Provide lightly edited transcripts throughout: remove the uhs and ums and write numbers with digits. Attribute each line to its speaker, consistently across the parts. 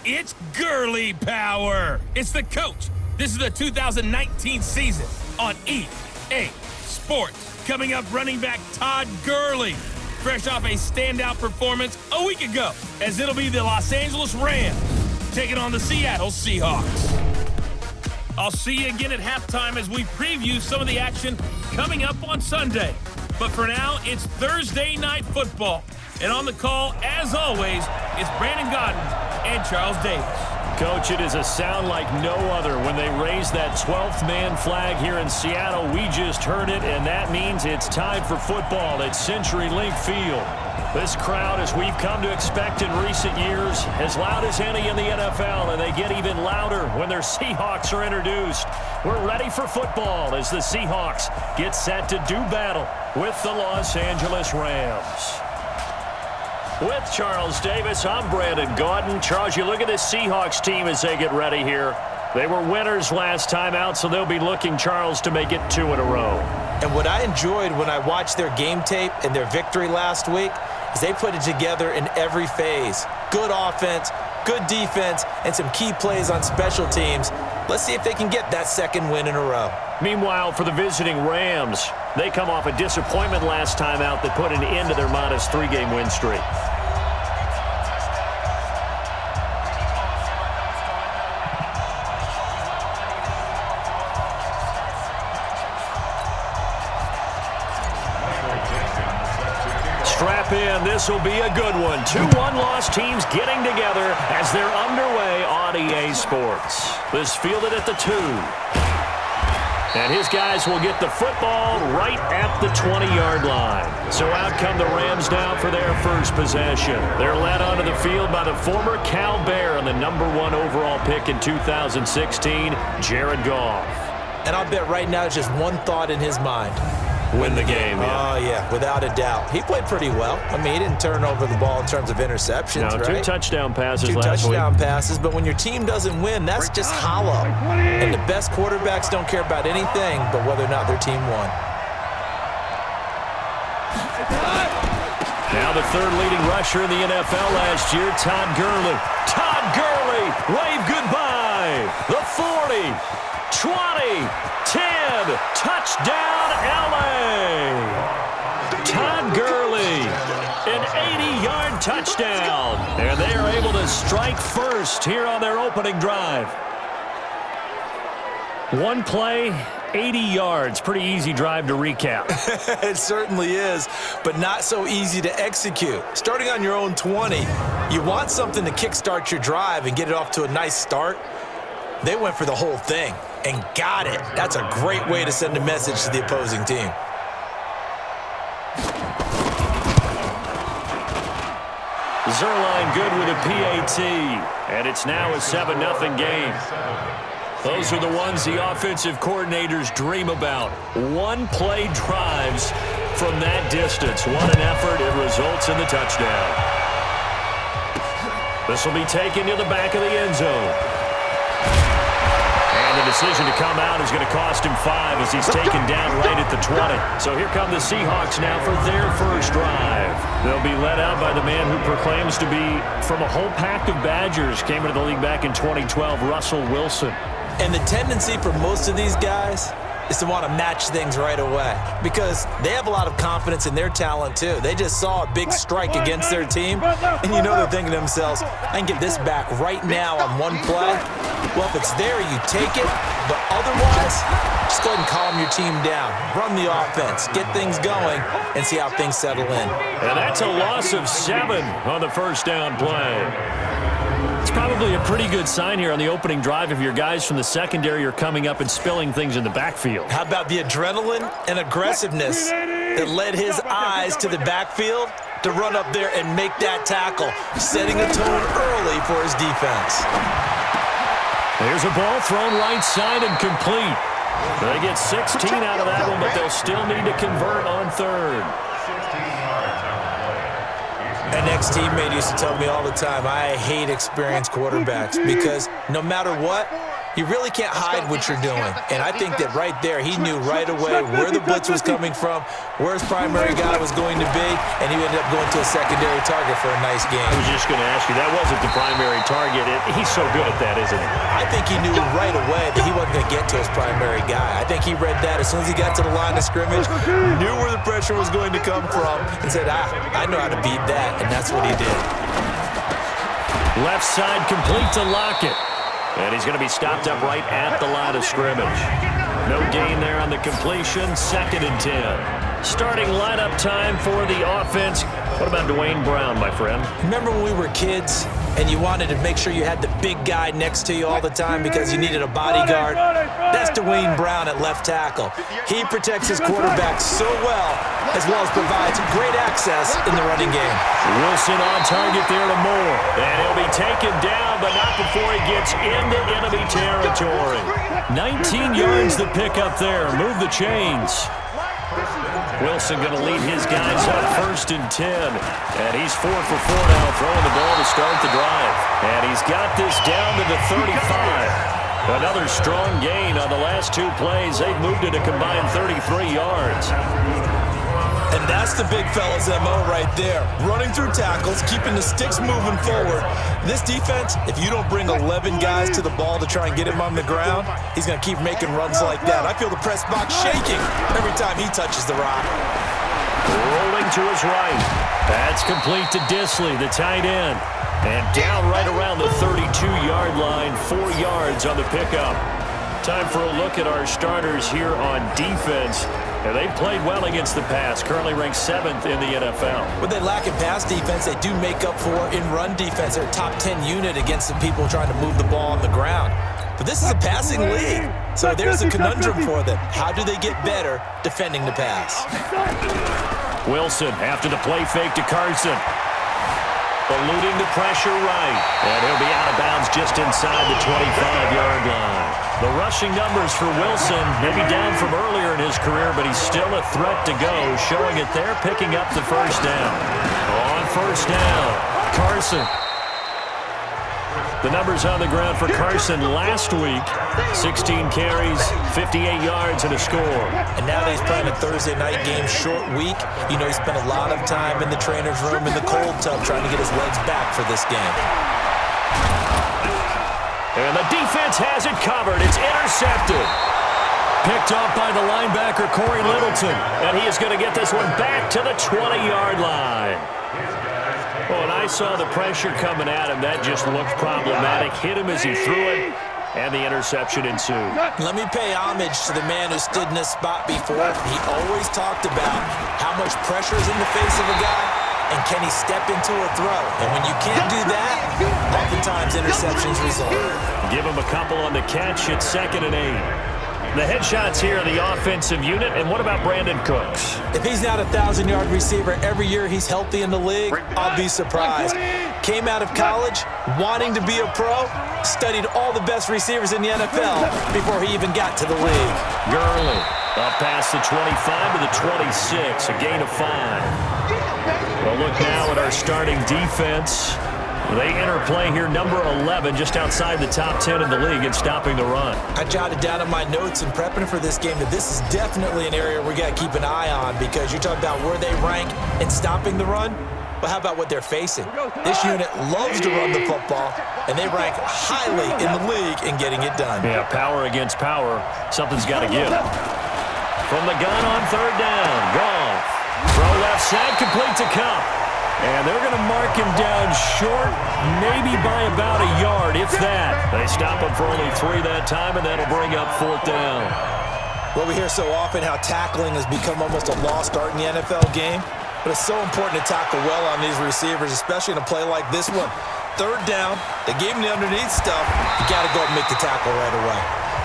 Speaker 1: It's Gurley power. It's the coach. This is the 2019 season on EA Sports. Coming up, running back Todd Gurley, fresh off a standout performance a week ago, as it'll be the Los Angeles Rams taking on the Seattle Seahawks. I'll see you again at halftime as we preview some of the action coming up on Sunday. But for now, it's Thursday Night Football. And on the call, as always, is Brandon Godden and Charles Davis.
Speaker 2: Coach, it is a sound like no other when they raise that 12th man flag here in Seattle. We just heard it, and that means it's time for football at CenturyLink Field. This crowd, as we've come to expect in recent years, as loud as any in the NFL, and they get even louder when their Seahawks are introduced. We're ready for football as the Seahawks get set to do battle with the Los Angeles Rams. With Charles Davis, I'm Brandon Gaudin. Charles, you look at this Seahawks team as they get ready here. They were winners last time out, so they'll be looking, Charles, to make it 2 in a row.
Speaker 3: And what I enjoyed when I watched their game tape and their victory last week is they put it together in every phase. Good offense, good defense, and some key plays on special teams. Let's see if they can get that second win in a row.
Speaker 2: Meanwhile, for the visiting Rams, they come off a disappointment last time out that put an end to their modest 3-game win streak. Strap in, this will be a good one. 2 one-loss teams getting together as they're underway on EA Sports. This fielded at the 2. And his guys will get the football right at the 20-yard line. So out come the Rams now for their first possession. They're led onto the field by the former Cal Bear and the #1 overall pick in 2016, Jared Goff.
Speaker 3: And I'll bet right now it's just one thought in his mind.
Speaker 2: Win the game, yeah.
Speaker 3: Oh, yeah, without a doubt. He played pretty well. I mean, he didn't turn over the ball in terms of interceptions,
Speaker 2: no,
Speaker 3: right?
Speaker 2: 2 touchdown passes last week.
Speaker 3: 2 touchdown passes, but when your team doesn't win, that's just hollow. And the best quarterbacks don't care about anything but whether or not their team won.
Speaker 2: Now the third leading rusher in the NFL last year, Todd Gurley. Todd Gurley, wave goodbye. The 40, 20, 10, touchdown LA. Todd Gurley, an 80-yard touchdown. And they are able to strike first here on their opening drive. One play, 80 yards. Pretty easy drive to recap.
Speaker 3: It certainly is, but not so easy to execute. Starting on your own 20, you want something to kickstart your drive and get it off to a nice start. They went for the whole thing and got it. That's a great way to send a message to the opposing team.
Speaker 2: Zerline good with a PAT, and it's now a 7-0 game. Those are the ones the offensive coordinators dream about. One-play drives from that distance. What an effort. It results in the touchdown. This will be taken to the back of the end zone. And the decision to come out is going to cost him 5 as he's taken down right at the 20. So here come the Seahawks now for their first drive. They'll be led out by the man who proclaims to be from a whole pack of Badgers. Came into the league back in 2012, Russell Wilson.
Speaker 3: And the tendency for most of these guys is to want to match things right away because they have a lot of confidence in their talent too. They just saw a big strike against their team, and you know they're thinking to themselves, I can get this back right now on one play. Well, if it's there, you take it, but otherwise, just go ahead and calm your team down. Run the offense, get things going, and see how things settle in.
Speaker 2: And that's a loss of 7 on the first down play. It's probably a pretty good sign here on the opening drive if your guys from the secondary are coming up and spilling things in the backfield.
Speaker 3: How about the adrenaline and aggressiveness that led his eyes to the backfield to run up there and make that tackle, setting the tone early for his defense.
Speaker 2: There's a ball thrown right side and complete. They get 16 out of that one, but they'll still need to convert on third.
Speaker 3: An ex-teammate used to tell me all the time, I hate experienced quarterbacks because no matter what, You really can't hide what you're doing. And I think that right there, he knew right away where the blitz was coming from, where his primary guy was going to be, and he ended up going to a secondary target for a nice game.
Speaker 2: I was just going to ask you, that wasn't the primary target. He's so good at that, isn't he?
Speaker 3: I think he knew right away that he wasn't going to get to his primary guy. I think he read that as soon as he got to the line of scrimmage, knew where the pressure was going to come from, and said, I know how to beat that, and that's what he did.
Speaker 2: Left side complete to Lockett. And he's going to be stopped up right at the line of scrimmage. No gain there on the completion. 2nd and 10. Starting lineup time for the offense. What about Dwayne Brown, my friend?
Speaker 3: Remember when we were kids and you wanted to make sure you had the big guy next to you all the time because you needed a bodyguard? That's Dwayne Brown at left tackle. He protects his quarterback so well as provides great access in the running game.
Speaker 2: Wilson on target there to Moore. And he'll be taken down, but not before he gets into enemy territory. 19 yards to pick up there. Move the chains. Wilson going to lead his guys up 1st and 10. And he's 4 for 4 now, throwing the ball to start the drive. And he's got this down to the 35. Another strong gain on the last 2 plays. They've moved it a combined 33 yards.
Speaker 3: And that's the big fella's MO right there. Running through tackles, keeping the sticks moving forward. This defense, if you don't bring 11 guys to the ball to try and get him on the ground, he's going to keep making runs like that. I feel the press box shaking every time he touches the rock.
Speaker 2: Rolling to his right. That's complete to Disley, the tight end. And down right around the 32-yard line, 4 yards on the pickup. Time for a look at our starters here on defense. And they've played well against the pass, currently ranked 7th in the NFL.
Speaker 3: When they lack in pass defense, they do make up for in run defense. They're a top 10 unit against the people trying to move the ball on the ground. But this is a passing league, so there's a conundrum for them. How do they get better defending the pass?
Speaker 2: Wilson after the play fake to Carson. Eluding the pressure right. And he'll be out of bounds just inside the 25-yard line. The rushing numbers for Wilson may be down from earlier in his career, but he's still a threat to go, showing it there, picking up the 1st down. On 1st down, Carson. The numbers on the ground for Carson last week, 16 carries, 58 yards, and a score. And now that he's playing a Thursday night game, short week, you know he spent a lot of time in the trainer's room in the cold tub trying to get his legs back for this game. And the defense has it covered. It's intercepted. Picked off by the linebacker, Corey Littleton. And he is going to get this one back to the 20-yard line. Oh, and I saw the pressure coming at him. That just looked problematic. Hit him as he threw it, and the interception ensued. Let me pay homage to the man who stood in this spot before. He always talked about how much pressure is in the face of a guy, and can he step into a throw? And when you can't do that, oftentimes interceptions result. Give him a couple on the catch. It's 2nd and 8. The headshots here are the offensive unit. And what about Brandon Cooks? If he's not a 1,000-yard receiver every year he's healthy in the league, I'll be surprised. Came out of college wanting to be a pro, studied all the best receivers in the NFL before he even got to the league. Gurley up past the 25 to the 26, a gain of 5. Well, look now at our starting defense. They interplay here, number 11, just outside the top 10 in the league in stopping the run. I jotted down in my notes in prepping for this game that this is definitely an area we got to keep an eye on, because you talk about where they rank in stopping the run. But how about what they're facing? This unit loves to run the football, and they rank highly in the league in getting it done. Yeah, power against power. Something's got to give. From the gun on 3rd down, Goff. Throw left side, complete to Cup. And they're going to mark him down short, maybe by about a yard, if that. They stop him for only 3 that time, and that'll bring up 4th down. Well, we hear so often how tackling has become almost a lost art in the NFL game. But it's so important to tackle well on these receivers, especially in a play like this one. 3rd down, they gave him the underneath stuff. You got to go and make the tackle right away.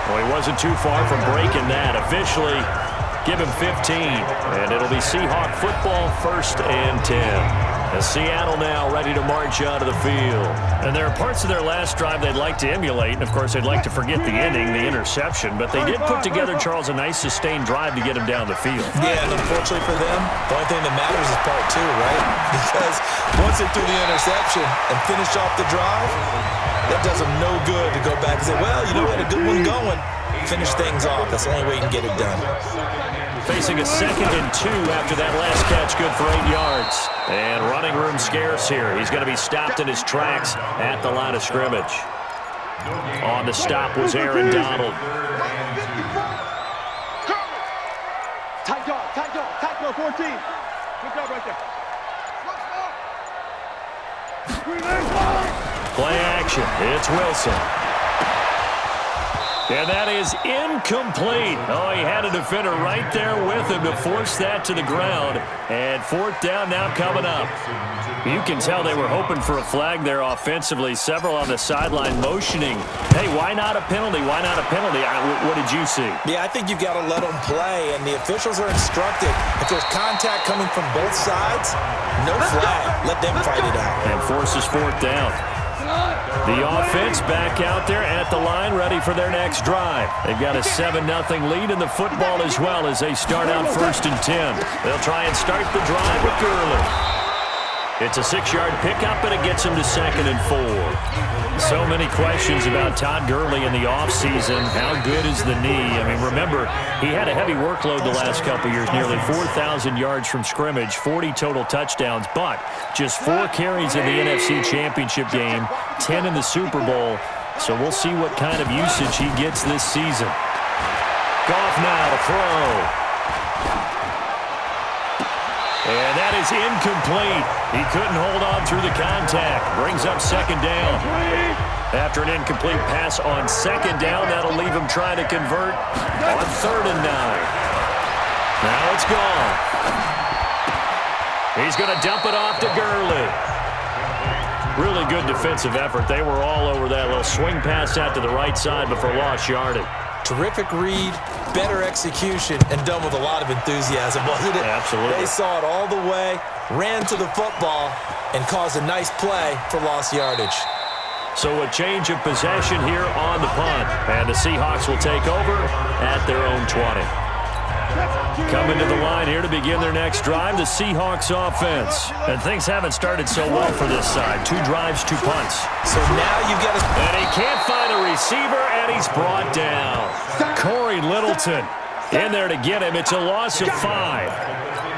Speaker 2: Well, he wasn't too far from breaking that. Officially, give him 15, and it'll be Seahawk football, 1st and 10. As Seattle now ready to march onto the field. And there are parts of their last drive they'd like to emulate. And, of course, they'd like to forget the ending, the interception. But they did put together, Charles, a nice sustained drive to get him down the field.
Speaker 3: Yeah, and unfortunately for them, the only thing that matters is part two, right? Because once they threw the interception and finished off the drive, that does them no good to go back and say, well, you know, we had a good one going. Finish things off. That's the only way you can get it done.
Speaker 2: Facing a 2nd and 2 after that last catch, good for 8 yards. And running room scarce here. He's going to be stopped in his tracks at the line of scrimmage. On the stop was Aaron Donald.
Speaker 4: Tight dog, 14. Good job right there.
Speaker 2: Play action. It's Wilson. And that is incomplete. Oh, he had a defender right there with him to force that to the ground. And 4th down now coming up. You can tell they were hoping for a flag there offensively. Several on the sideline motioning. Hey, why not a penalty? Why not a penalty? What did you see?
Speaker 3: Yeah, I think you've got to let them play. And the officials are instructed, if there's contact coming from both sides, no flag. Let them fight it out.
Speaker 2: And forces 4th down. The offense back out there at the line, ready for their next drive. They've got a 7-0 lead in the football as well as they start out 1st and 10. They'll try and start the drive with Gurley. It's a 6-yard pickup, and it gets him to 2nd and 4. So many questions about Todd Gurley in the offseason. How good is the knee? I mean, remember, he had a heavy workload the last couple years, nearly 4,000 yards from scrimmage, 40 total touchdowns, but just 4 carries in the NFC Championship game, 10 in the Super Bowl. So we'll see what kind of usage he gets this season. Goff now to throw. And that is incomplete. He couldn't hold on through the contact. Brings up 2nd down. After an incomplete pass on 2nd down, that'll leave him trying to convert on 3rd and 9. Now it's gone. He's going to dump it off to Gurley. Really good defensive effort. They were all over that little swing pass out to the right side before lost yardage.
Speaker 3: Terrific read, better execution, and done with a lot of enthusiasm, wasn't it?
Speaker 2: Absolutely.
Speaker 3: They saw it all the way, ran to the football, and caused a nice play for lost yardage.
Speaker 2: So a change of possession here on the punt. And the Seahawks will take over at their own 20. Coming to the line here to begin their next drive, the Seahawks offense. And things haven't started so well for this side. 2 drives, 2 punts.
Speaker 3: So now you've got to...
Speaker 2: And he can't find a receiver, and he's brought down. Corey Littleton in there to get him. It's a loss of 5.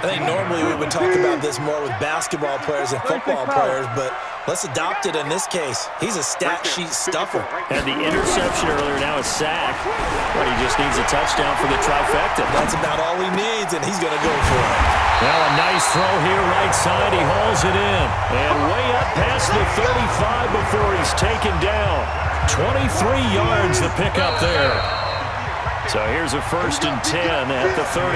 Speaker 3: I think normally we would talk about this more with basketball players and football players, but let's adopt it in this case. He's a stat sheet stuffer.
Speaker 2: Had the interception earlier, now a sack. But he just needs a touchdown for the trifecta.
Speaker 3: That's about all he needs, and he's going to go for it.
Speaker 2: Now a nice throw here, right side. He hauls it in. And way up past the 35 before he's taken down. 23 yards the pickup there. So here's a 1st and 10 at the 38.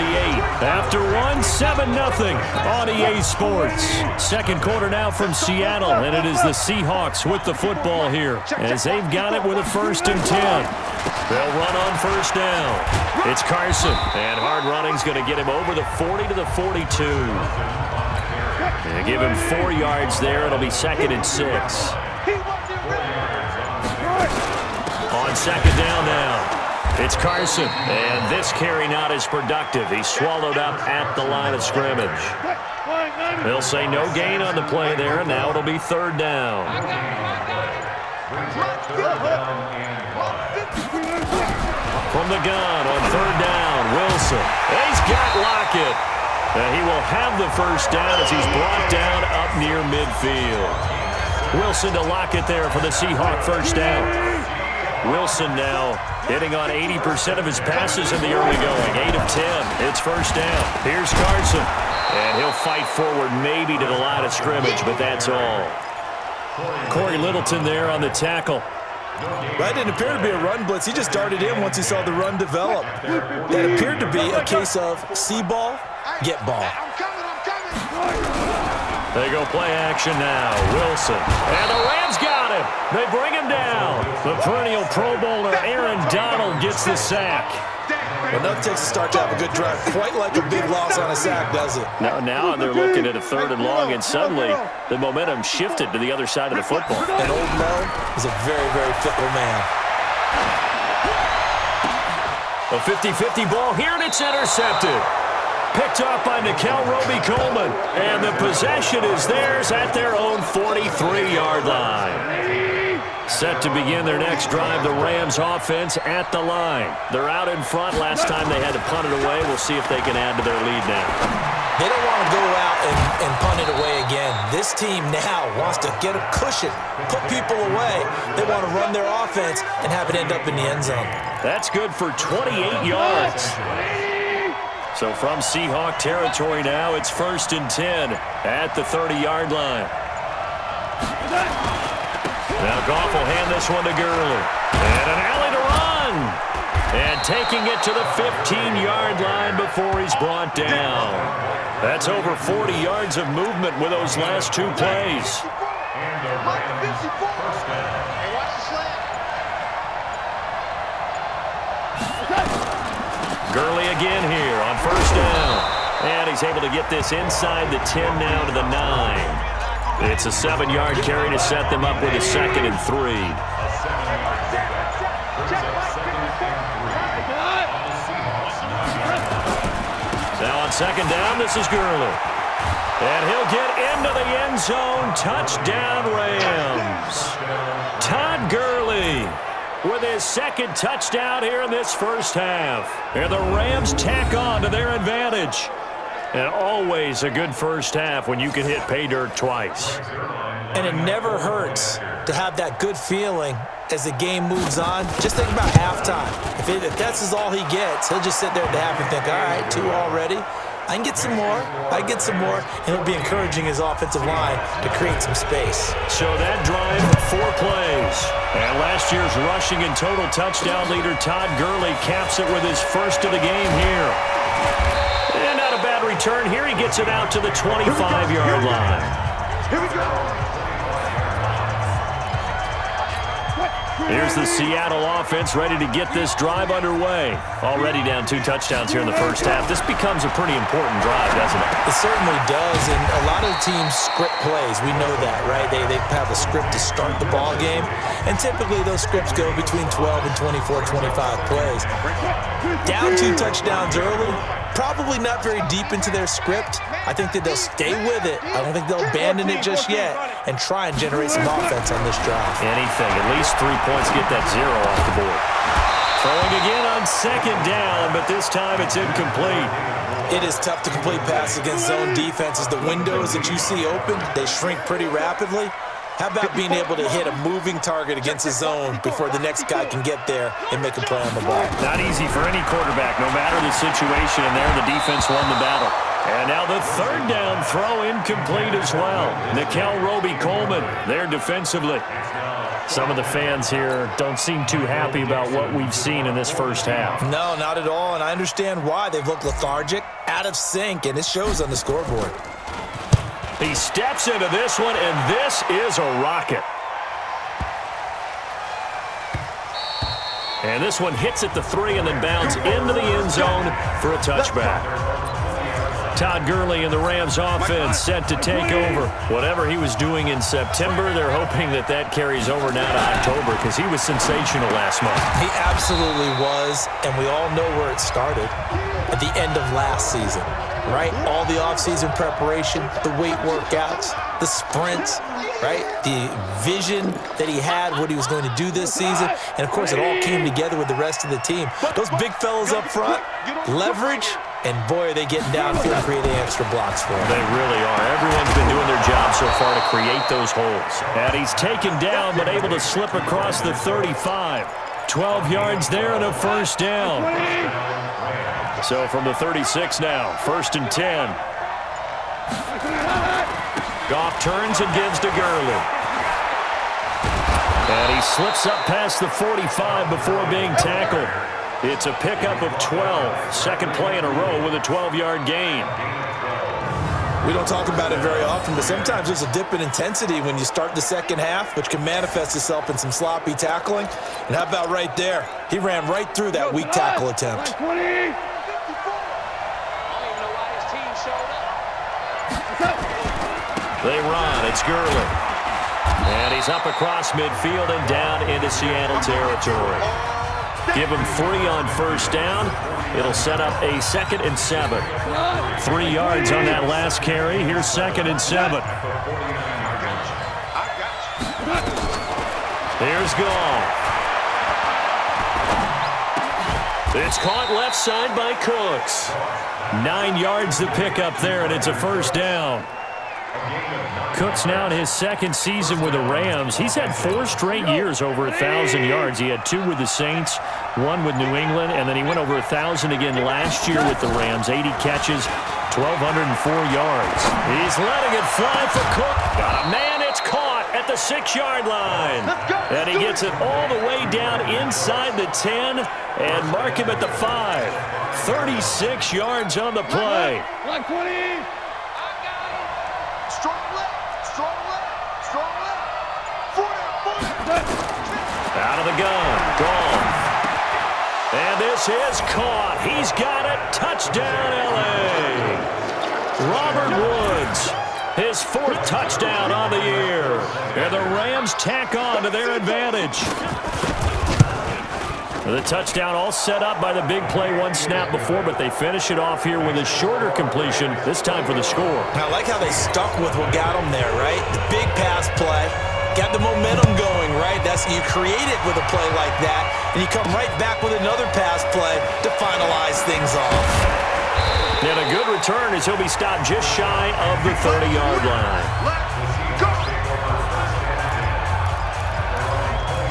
Speaker 2: After 7-0 on EA Sports. 2nd quarter now from Seattle, and it is the Seahawks with the football here as they've got it with a 1st and 10. They'll run on 1st down. It's Carson, and hard running's going to get him over the 40 to the 42. They give him 4 yards there. It'll be 2nd and 6. On 2nd down now. It's Carson, and this carry not as productive. He's swallowed up at the line of scrimmage. They'll say no gain on the play there, and now it'll be 3rd down. From the gun on 3rd down, Wilson. He's got Lockett. He will have the 1st down as he's brought down up near midfield. Wilson to Lockett there for the Seahawk 1st down. Wilson now hitting on 80% of his passes in the early going. 8 of 10. It's 1st down. Here's Carson. And he'll fight forward maybe to the line of scrimmage, but that's all. Corey Littleton there on the tackle.
Speaker 3: Right, it appeared to be a run blitz. He just darted in once he saw the run develop. That appeared to be a case of see ball, get ball.
Speaker 2: They go play action now. Wilson. And the Rams got him. They bring him down. The perennial Pro Bowler Aaron Donald gets the sack.
Speaker 3: Well, nothing takes a start to have a good drive, quite like a big loss on a sack, does it?
Speaker 2: Now they're looking at a 3rd and long, and suddenly the momentum shifted to the other side of the football.
Speaker 3: And old Mel is a very, very fickle man.
Speaker 2: A 50-50 ball here, and it's intercepted. Picked off by Roby-Coleman. And the possession is theirs at their own 43-yard line. Set to begin their next drive, the Rams offense at the line. They're out in front. Last time they had to punt it away. We'll see if they can add to their lead now.
Speaker 3: They don't want to go out and punt it away again. This team now wants to get a cushion, put people away. They want to run their offense and have it end up in the end zone. That's good for 28 yards. So from Seahawk territory now, it's 1st and 10 at the 30-yard line. Now Goff will hand this one to Gurley. And an alley to run. And taking it to the 15-yard line before he's brought down. That's over 40 yards of movement with those last 2 plays. Gurley again here on 1st down. And he's able to get this inside the 10 now to the 9. It's a 7-yard carry to set them up with a 2nd and 3. Now on 2nd down, this is Gurley. And he'll get into the end zone. Touchdown, Rams. Todd Gurley with his 2nd touchdown here in this first half. And the Rams tack on to their advantage. And always a good first half when you can hit pay dirt twice. And it never hurts to have that good feeling as the game moves on. Just think about halftime. If that's all he gets, he'll just sit there at the half and think, all right, 2 already. I can get some more. I can get some more. And he'll be encouraging his offensive line to create some space. So that drive, 4 plays. And last year's rushing and total touchdown leader, Todd Gurley, caps it with his first of the game here. And not a bad return here. He gets it out to the 25-yard line.
Speaker 4: Here we go.
Speaker 2: Here's the Seattle offense ready to get this drive underway. Already down 2 touchdowns here in the first half. This becomes a pretty important drive, doesn't it?
Speaker 3: It certainly does, and a lot of teams script plays. We know that, right? They have a script to start the ball game, and typically those scripts go between 12 and 24, 25 plays. Down 2 touchdowns early, probably not very deep into their script. I think that they'll stay with it. I don't think they'll abandon it just yet and try and generate some offense on this drive.
Speaker 2: Anything, at least 3 points, get that 0 off the board. Throwing again on 2nd down, but this time it's incomplete.
Speaker 3: It is tough to complete passes against zone defenses. The windows that you see open, they shrink pretty rapidly. How about being able to hit a moving target against a zone before the next guy can get there and make a play on the ball?
Speaker 2: Not easy for any quarterback, no matter the situation, and there the defense won the battle. And now the 3rd down throw incomplete as well. Roby-Coleman there defensively. Some of the fans here don't seem too happy about what we've seen in this first half.
Speaker 3: No, not at all, and I understand why. They've looked lethargic, out of sync, and it shows on the scoreboard.
Speaker 2: He steps into this one, and this is a rocket. And this one hits at the 3 and then bounds into the end zone for a touchback. Todd Gurley and the Rams offense set to take over. Whatever he was doing in September, they're hoping that that carries over now to October because he was sensational last month.
Speaker 3: He absolutely was, and we all know where it started. At the end of last season, right? All the offseason preparation, the weight workouts, the sprints, right? The vision that he had, what he was going to do this season. And, of course, it all came together with the rest of the team. Those big fellas up front, leverage, and, boy, are they getting downfield and creating extra blocks for him.
Speaker 2: They really are. Everyone's been doing their job so far to create those holes. And he's taken down but able to slip across the 35. 12 yards there and a 1st down. So from the 36 now, 1st and 10. Goff turns and gives to Gurley. And he slips up past the 45 before being tackled. It's a pickup of 12. 2nd play in a row with a 12-yard gain.
Speaker 3: We don't talk about it very often, but sometimes there's a dip in intensity when you start the second half, which can manifest itself in some sloppy tackling. And how about right there? He ran right through that weak tackle attempt.
Speaker 2: They run. It's Gurley. And he's up across midfield and down into Seattle territory. Give him 3 on first down. It'll set up a 2nd and 7. 3 yards on that last carry. Here's 2nd and 7. Here's Gall. It's caught left side by Cooks. 9 yards to pick up there, and it's a first down. Cooks now in his 2nd season with the Rams. He's had 4 straight years over 1,000 yards. He had 2 with the Saints, 1 with New England, and then he went over 1,000 again last year with the Rams. 80 catches, 1,204 yards. He's letting it fly for Cook. Got a man, it's caught at the 6-yard line. And he gets it all the way down inside the 10 and mark him at the 5. 36 yards on the play.
Speaker 4: Like 20.
Speaker 2: Out of the gun, Gall. And this is caught. He's got it. Touchdown, L.A. Robert Woods, his 4th touchdown on the year. And the Rams tack on to their advantage. The touchdown all set up by the big play 1 snap before, but they finish it off here with a shorter completion, this time for the score.
Speaker 3: I like how they stuck with what got them there, right? The big pass play. Got the momentum going, right? You create it with a play like that, and you come right back with another pass play to finalize things off.
Speaker 2: And a good return as he'll be stopped just shy of the 30-yard line.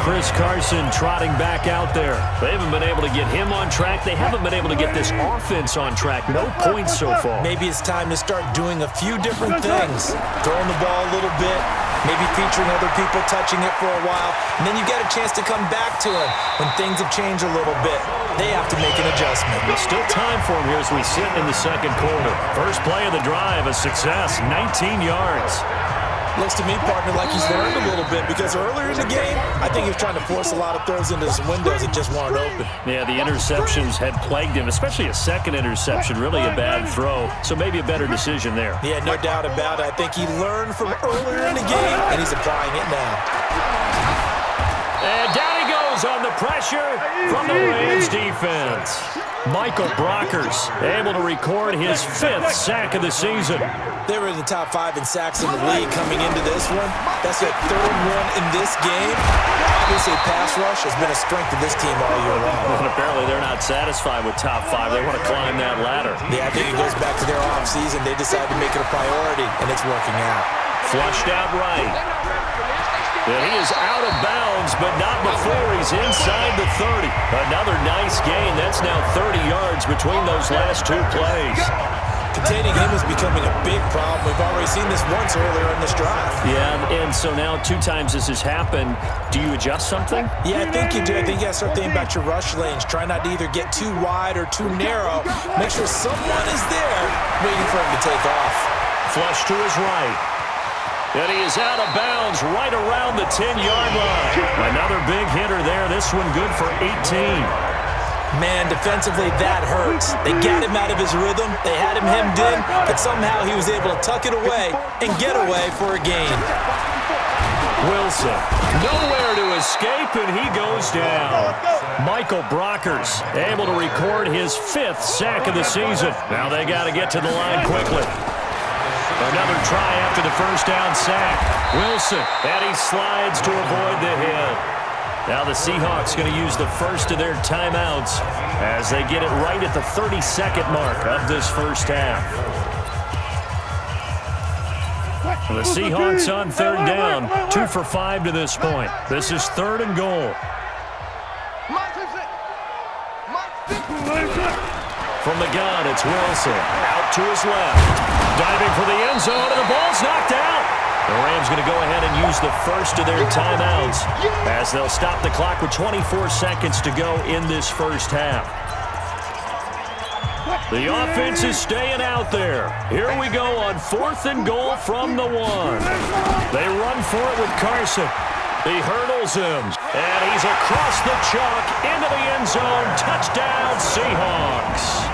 Speaker 2: Chris Carson trotting back out there. They haven't been able to get him on track. They haven't been able to get this offense on track. No points so far.
Speaker 3: Maybe it's time to start doing a few different things. Throwing the ball a little bit, maybe featuring other people touching it for a while, and then you get a chance to come back to him when things have changed a little bit. They have to make an adjustment.
Speaker 2: There's still time for him here as we sit in the 2nd quarter. First play of the drive, a success, 19 yards.
Speaker 3: Looks to me, partner, like he's learned a little bit because earlier in the game, I think he was trying to force a lot of throws into some windows that just weren't open.
Speaker 2: Yeah, the interceptions had plagued him, especially a 2nd interception, really a bad throw. So maybe a better decision there.
Speaker 3: Yeah, no doubt about it. I think he learned from earlier in the game, and he's applying it now.
Speaker 2: And down he goes on the pressure from the Rams defense. Michael Brockers able to record his 5th sack of the season.
Speaker 3: They were in the top 5 in sacks in the league coming into this one. That's their 3rd one in this game. Obviously, pass rush has been a strength of this team all year long.
Speaker 2: And apparently they're not satisfied with top 5. They want to climb that ladder.
Speaker 3: Yeah, I think it goes back to their offseason. They decided to make it a priority, and it's working out.
Speaker 2: Flushed out right. And he is out of bounds, but not before he's inside the 30. Another nice gain. That's now 30 yards between those last 2 plays.
Speaker 3: Containing him is becoming a big problem. We've already seen this once earlier in this drive.
Speaker 2: Yeah, and so now 2 times this has happened. Do you adjust something?
Speaker 3: Yeah, I think you do. I think you got to start thinking about your rush lanes. Try not to either get too wide or too narrow. Make sure someone is there waiting for him to take off.
Speaker 2: Flush to his right. And he is out of bounds right around the 10-yard line. Another big hitter there. This one good for 18.
Speaker 3: Man, defensively, that hurts. They got him out of his rhythm. They had him hemmed in, but somehow he was able to tuck it away and get away for a gain.
Speaker 2: Wilson, nowhere to escape, and he goes down. Michael Brockers able to record his 5th sack of the season. Now they got to get to the line quickly. Another try after the first down sack. Wilson, and he slides to avoid the hit. Now the Seahawks going to use the first of their timeouts as they get it right at the 32nd mark of this first half. The Seahawks on 3rd down, 2 for 5 to this point. This is 3rd and goal. From the gun, it's Wilson. Out to his left. Diving for the end zone, and the ball's knocked out. The Rams going to go ahead and use the first of their timeouts as they'll stop the clock with 24 seconds to go in this first half. The offense is staying out there. Here we go on 4th and goal from the 1. They run for it with Carson. He hurdles him, and he's across the chalk into the end zone. Touchdown, Seahawks.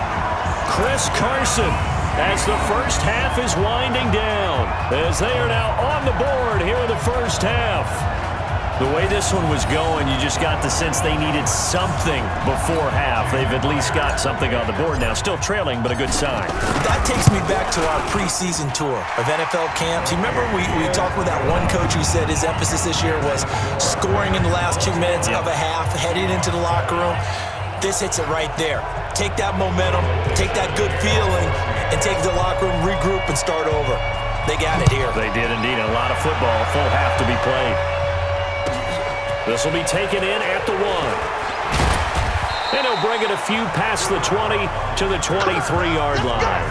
Speaker 2: Chris Carson, as the first half is winding down, as they are now on the board here in the first half. The way this one was going, you just got the sense they needed something before half. They've at least got something on the board now. Still trailing, but a good sign.
Speaker 3: That takes me back to our preseason tour of NFL camps. You remember we talked with that one coach who said his emphasis this year was scoring in the last 2 minutes of a half, heading into the locker room. This hits it right there. Take that momentum, take that good feeling, and take the locker room, regroup, and start over. They got it here.
Speaker 2: They did indeed. A lot of football, full half to be played. This will be taken in at the 1. And he'll bring it a few past the 20 to the 23-yard line.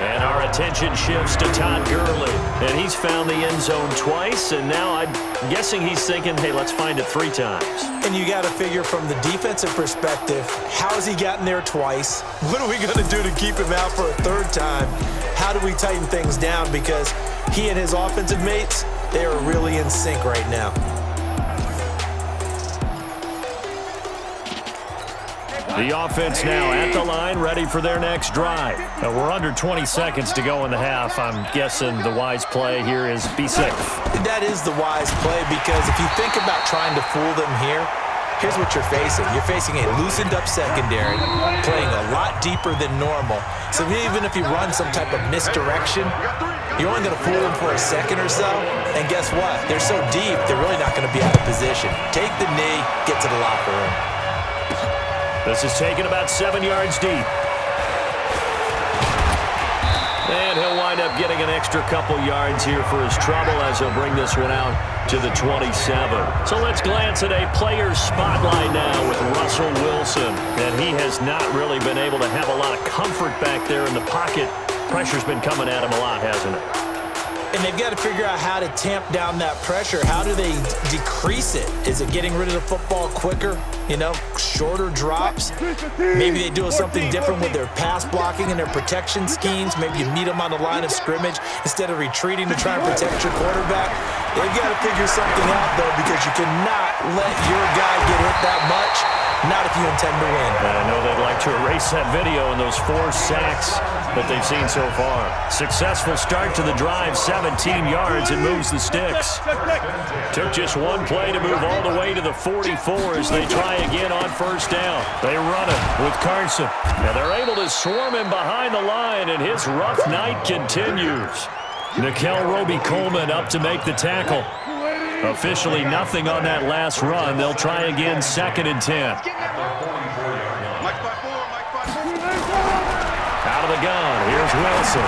Speaker 2: And our attention shifts to Todd Gurley. And he's found the end zone twice, and now I'm guessing he's thinking, hey, let's find it 3 times.
Speaker 3: And you got to figure from the defensive perspective, how has he gotten there twice? What are we going to do to keep him out for a 3rd time? How do we tighten things down? Because he and his offensive mates, they are really in sync right now.
Speaker 2: The offense now at the line, ready for their next drive. We're under 20 seconds to go in the half. I'm guessing the wise play here is be safe.
Speaker 3: That is the wise play, because if you think about trying to fool them here, here's what you're facing. You're facing a loosened up secondary, playing a lot deeper than normal. So even if you run some type of misdirection, you're only going to fool them for a second or so. And guess what? They're so deep, they're really not going to be out of position. Take the knee, get to the locker room.
Speaker 2: This is taken about 7 yards deep. And he'll wind up getting an extra couple yards here for his trouble as he'll bring this one out to the 27. So let's glance at a player's spotlight now with Russell Wilson. And he has not really been able to have a lot of comfort back there in the pocket. Pressure's been coming at him a lot, hasn't it?
Speaker 3: And they've got to figure out how to tamp down that pressure. How do they decrease it? Is it getting rid of the football quicker? You know, shorter drops? Maybe they do something different with their pass blocking and their protection schemes. Maybe you meet them on the line of scrimmage instead of retreating to try and protect your quarterback. They've got to figure something out, though, because you cannot let your guy get hit that much. Not if you intend to win.
Speaker 2: And I know they'd like to erase that video and those 4 sacks that they've seen so far. Successful start to the drive, 17 yards, and moves the sticks. Took just one play to move all the way to the 44 as they try again on 1st down. They run it with Carson. Now they're able to swarm him behind the line, and his rough night continues. Nickel Roby-Coleman up to make the tackle. Officially nothing on that last run. They'll try again, 2nd and 10. Out of the gun, here's Wilson.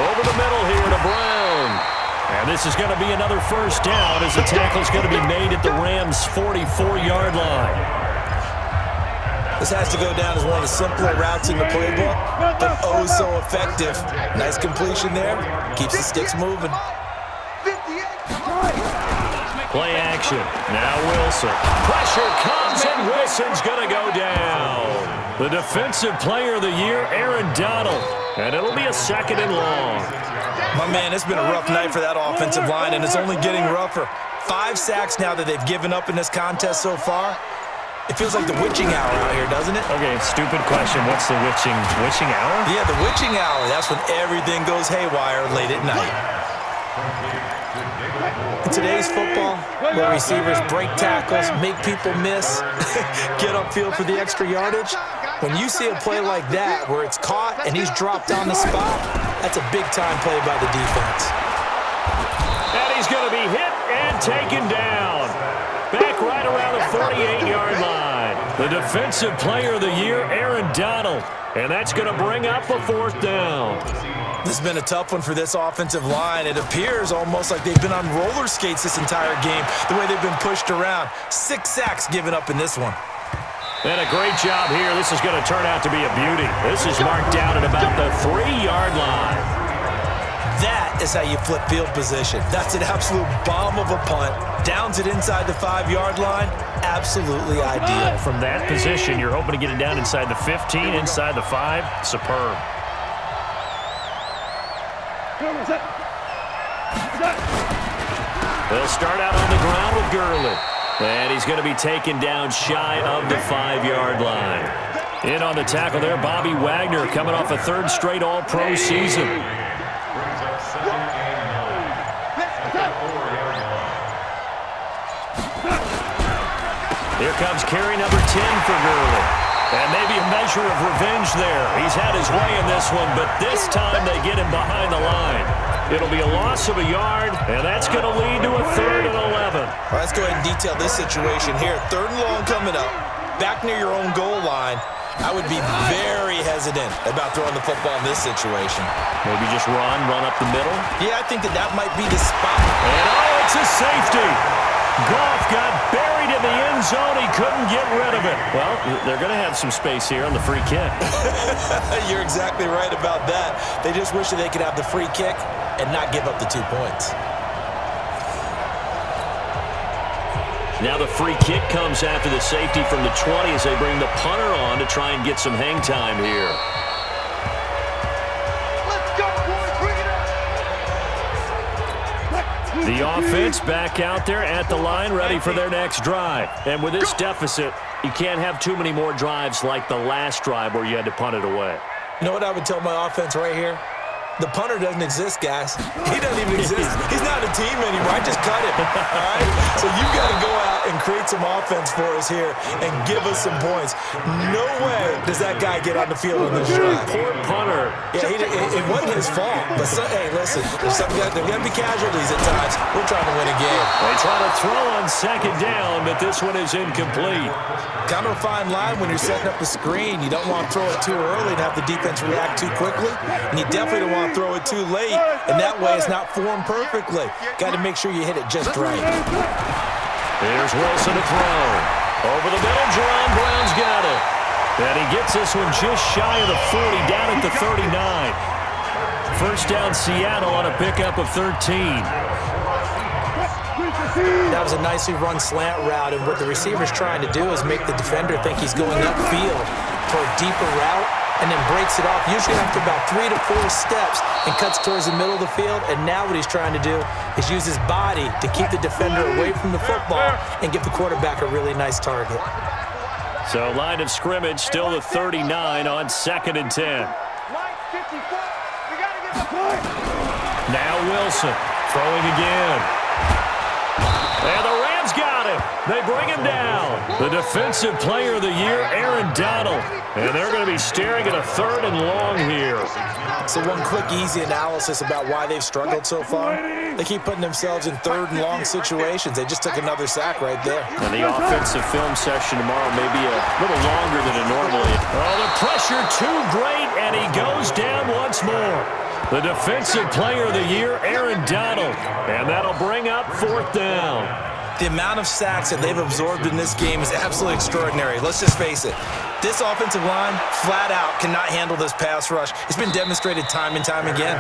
Speaker 2: Over the middle here to Brown. And this is going to be another 1st down as the tackle's going to be made at the Rams' 44-yard line.
Speaker 3: This has to go down as one of the simpler routes in the playbook, but oh so effective. Nice completion there. Keeps the sticks moving.
Speaker 2: Play action. Now Wilson. Pressure comes, and Wilson's going to go down. The defensive player of the year, Aaron Donald. And it'll be a 2nd and long.
Speaker 3: My man, it's been a rough night for that offensive line, and it's only getting rougher. 5 sacks now that they've given up in this contest so far. It feels like the witching hour out here, doesn't it?
Speaker 2: Okay, stupid question. What's the witching hour?
Speaker 3: Yeah, the witching hour. That's when everything goes haywire late at night. In today's football, where receivers break tackles, make people miss, get upfield for the extra yardage, when you see a play like that where it's caught and he's dropped on the spot, that's a big-time play by the defense.
Speaker 2: And he's going to be hit and taken down. Back right around the 48-yard line. The defensive player of the year, Aaron Donald. And that's going to bring up a 4th down.
Speaker 3: This has been a tough one for this offensive line. It appears almost like they've been on roller skates this entire game, the way they've been pushed around. 6 sacks given up in this one.
Speaker 2: And a great job here. This is going to turn out to be a beauty. This is marked down at about the 3-yard line.
Speaker 3: That is how you flip field position. That's an absolute bomb of a punt. Downs it inside the 5-yard line. Absolutely ideal.
Speaker 2: From that position, you're hoping to get it down inside the 15, inside the 5. Superb. They'll start out on the ground with Gurley. And he's going to be taken down shy of the 5-yard line. In on the tackle there, Bobby Wagner, coming off a 3rd straight All-Pro season. Here comes carry number 10 for Gurley. And maybe a measure of revenge there. He's had his way in this one, but this time they get him behind the line. It'll be a loss of a yard, and that's going to lead to a 3rd and 11.
Speaker 3: All right, let's go ahead and detail this situation here. 3rd and long coming up, back near your own goal line. I would be very hesitant about throwing the football in this situation.
Speaker 2: Maybe just run up the middle?
Speaker 3: Yeah, I think that might be the spot.
Speaker 2: And oh, it's a safety. Goff got buried in the end zone. He couldn't get rid of it. Well, they're going to have some space here on the free kick.
Speaker 3: You're exactly right about that. They just wish that they could have the free kick and not give up the 2 points.
Speaker 2: Now the free kick comes after the safety from the 20 as they bring the punter on to try and get some hang time here. The offense back out there at the line, ready for their next drive. And with this deficit, you can't have too many more drives like the last drive where you had to punt it away.
Speaker 3: You know what I would tell my offense right here? The punter doesn't exist, guys. He doesn't even exist. He's not a team anymore. I just cut him. All right? So you got to go out and create some offense for us here and give us some points. No way does that guy get on the field on this drive.
Speaker 2: Poor punter.
Speaker 3: Yeah, it wasn't his fault. But, hey, listen, there's got to be casualties at times. We're trying to win a game.
Speaker 2: They try to throw on 2nd down, but this one is incomplete.
Speaker 3: Kind of a fine line when you're setting up a screen. You don't want to throw it too early and have the defense react too quickly. And you definitely don't want to throw it too late, and that way it's not formed perfectly. Got to make sure you hit it just right.
Speaker 2: Here's Wilson to throw. Over the middle, Jerron Brown's got it. And he gets this one just shy of the 40, down at the 39. 1st down Seattle on a pickup of 13.
Speaker 3: That was a nicely run slant route, and what the receiver's trying to do is make the defender think he's going upfield for a deeper route, and then breaks it off, usually after about 3 to 4 steps, and cuts towards the middle of the field. And now what he's trying to do is use his body to keep the defender away from the football and give the quarterback a really nice target.
Speaker 2: So line of scrimmage, still the 39 on 2nd and 10. Now Wilson throwing again. And the Rams got him. They bring him down. The Defensive Player of the Year, Aaron Donald. And they're going to be staring at a 3rd and long here.
Speaker 3: So one quick, easy analysis about why they've struggled so far. They keep putting themselves in 3rd and long situations. They just took another sack right there.
Speaker 2: And the offensive film session tomorrow may be a little longer than it normally is. Oh, the pressure too great, and he goes down once more. The Defensive Player of the Year, Aaron Donald. And that'll bring up 4th down.
Speaker 3: The amount of sacks that they've absorbed in this game is absolutely extraordinary. Let's just face it. This offensive line, flat out, cannot handle this pass rush. It's been demonstrated time and time again.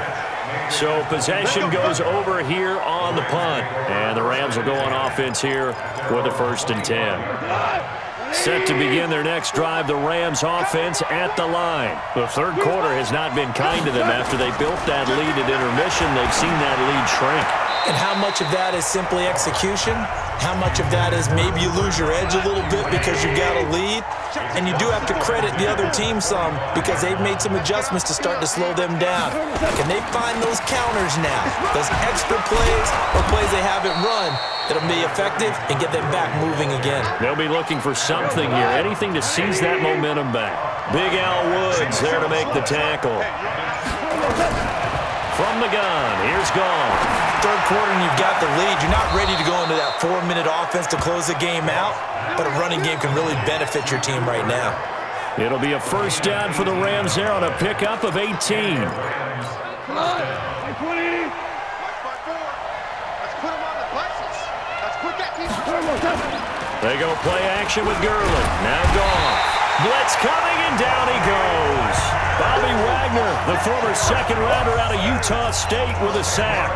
Speaker 2: So possession goes over here on the punt. And the Rams will go on offense here with a 1st and 10. Set to begin their next drive, the Rams offense at the line. The 3rd quarter has not been kind to them. After they built that lead at intermission, they've seen that lead shrink.
Speaker 3: And how much of that is simply execution? How much of that is maybe you lose your edge a little bit because you've got a lead? And you do have to credit the other team some because they've made some adjustments to start to slow them down. Can they find those counters now? Those extra plays or plays they haven't run that'll be effective and get them back moving again.
Speaker 2: They'll be looking for something here, anything to seize that momentum back. Big Al Woods there to make the tackle. From the gun, here's Goff.
Speaker 3: 3rd quarter and you've got the lead. You're not ready to go into that 4-minute offense to close the game out, but a running game can really benefit your team right now.
Speaker 2: It'll be a 1st down for the Rams there on a pickup of 18. They go play action with Gurley. Now Goff. Blitz coming, and down he goes. Bobby Wagner, the former second rounder out of Utah State, with a sack.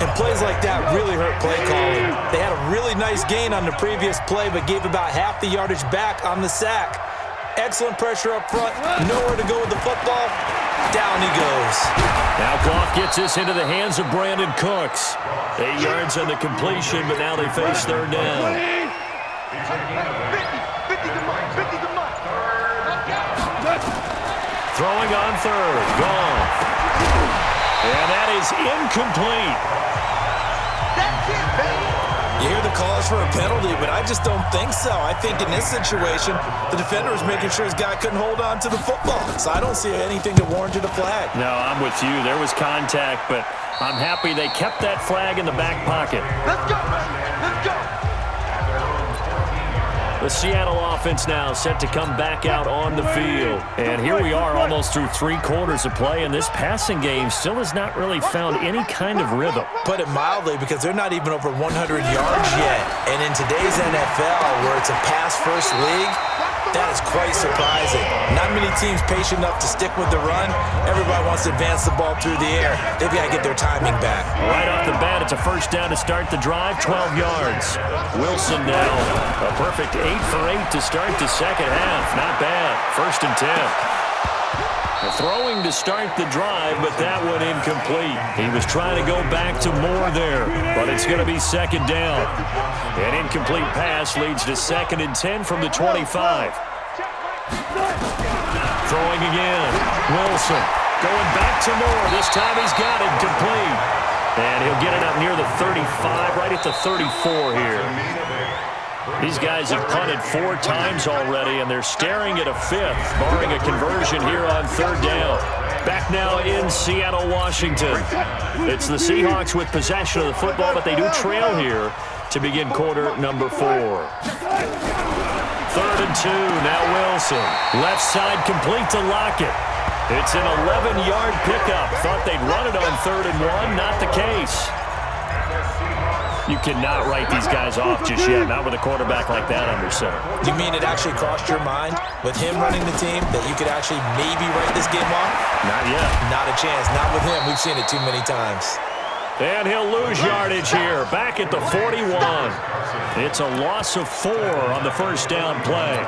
Speaker 3: And plays like that really hurt play calling. They had a really nice gain on the previous play, but gave about half the yardage back on the sack. Excellent pressure up front. Nowhere to go with the football. Down he goes.
Speaker 2: Now Goff gets this into the hands of Brandon Cooks. 8 yards on the completion, but now they face third down.
Speaker 4: 50 to Mike.
Speaker 2: Throwing on third. Goff. And that is incomplete.
Speaker 4: That's it, baby.
Speaker 3: You hear the calls for a penalty, but I just don't think so. I think in this situation, the defender was making sure his guy couldn't hold on to the football. So I don't see anything that warranted a flag.
Speaker 2: No, I'm with you. There was contact, but I'm happy they kept that flag in the back pocket.
Speaker 4: Let's go, man. Let's go.
Speaker 2: The Seattle offense now set to come back out on the field. And here we are almost through 3 quarters of play, and this passing game still has not really found any kind of rhythm.
Speaker 3: Put it mildly, because they're not even over 100 yards yet. And in today's NFL, where it's a pass-first league, that is quite surprising. Not many teams patient enough to stick with the run. Everybody wants to advance the ball through the air. They've got to get their timing back.
Speaker 2: Right off the bat, it's a first down to start the drive, 12 yards. Wilson now, a perfect 8 for 8 to start the second half. Not bad. First and 10. Throwing to start the drive, but that one incomplete. He was trying to go back to more there, but it's going to be second down. An incomplete pass leads to second and 10 from the 25. Throwing again. Wilson going back to Moore. This time he's got it complete. And he'll get it up near the 35, right at the 34 here. These guys have punted 4 times already, and they're staring at a 5th, barring a conversion here on third down. Back now in Seattle, Washington. It's the Seahawks with possession of the football, but they do trail here to begin quarter number 4. Third and 2, now Wilson. Left side complete to Lockett. It's an 11-yard pickup. Thought they'd run it on third and 1, not the case. You cannot write these guys off just yet, not with a quarterback like that under center.
Speaker 3: You mean it actually crossed your mind with him running the team that you could actually maybe write this game off?
Speaker 2: Not yet.
Speaker 3: Not a chance. Not with him. We've seen it too many times.
Speaker 2: And he'll lose yardage here, back at the 41. It's a loss of 4 on the first down play.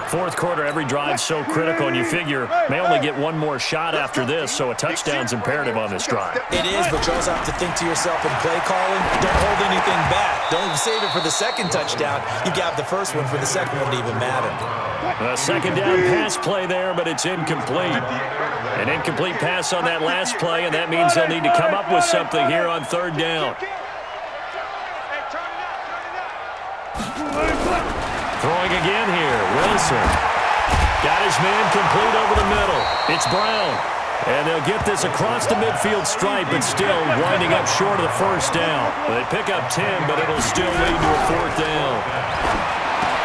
Speaker 2: Fourth quarter, every drive's so critical, and you figure may only get one more shot after this, so a touchdown's imperative on this drive.
Speaker 3: It is, but you also have to think to yourself in play calling, don't hold anything back. Don't save it for the second touchdown. You got the first one for the second one to even matter.
Speaker 2: A second down pass play there, but it's incomplete. An incomplete pass on that last play, and that means they'll need to come up with something here on third down. Throwing again here, Wilson. Got his man complete over the middle. It's Brown. And they'll get this across the midfield stripe, but still winding up short of the first down. They pick up 10, but it'll still lead to a fourth down.